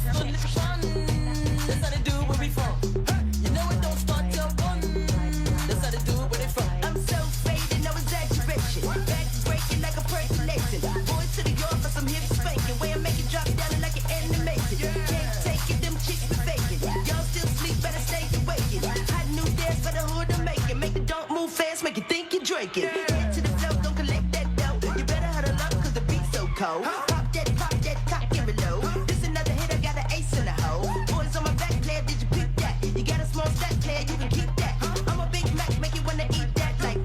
it's full of fun. That's how they do it where we from. You know it don't start till 1. That's how they do it where they from. I'm so faded, no exaggeration. Back breaking like a percolation. Boys to the yard for some hip spanking. Way I make it drop down like an animation. Can't take it, them chicks be faking. Y'all still sleep, better stay awakened. Hot new dance for the hood to make it. Make it don't move fast, make it think you're drinking. Head to the flow, don't collect that dough. You better huddle up, cause the beat's so cold. Pop that, cock and reload. This another hit, I got an ace in the hole. Boys on my back, player, did you peep that? You got a small stack, player, you can keep that. I'm a Big Mac, make you wanna eat that. Like,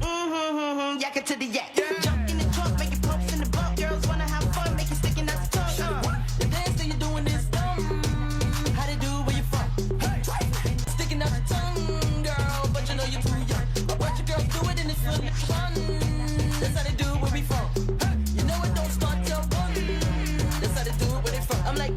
yak it to the yak. Jump in the trunk, make it pumps in the bump. Girls wanna have fun, make it sticking out the tongue. The dance that you're doing is dumb. How they do it where you from? Sticking out the tongue, girl, but you know you're too young. I watch your girls do it and it's full of fun. That's how they do it where we from. You know it don't start till 1. That's how they do it where they from. I'm like,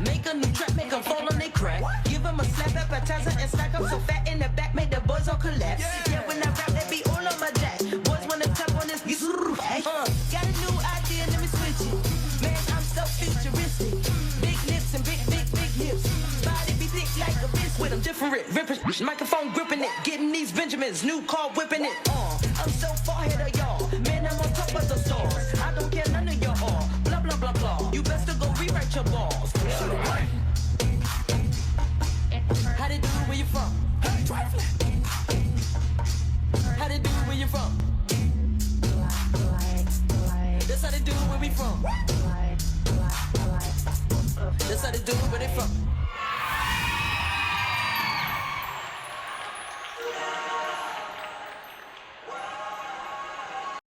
make a new track, make them fall on they crack. Give them a slap appetizer and stack up so fat in the back, make the boys all collapse. Yeah, when I rap, that be all on my jack. Boys wanna tap on this, got a new idea, let me switch it. Man, I'm so futuristic. Big lips and big hips. Body be thick like a bitch with them different rippers. Microphone gripping it, getting these Benjamins, new car whipping it. I'm so far ahead of y'all. Man, I'm on top of the stars. I don't care none of y'all. Blah, blah, blah, blah. You best to go rewrite your balls. How they do it where you from? How they do it where you from? That's how they do it where we from. That's how they do it where they from.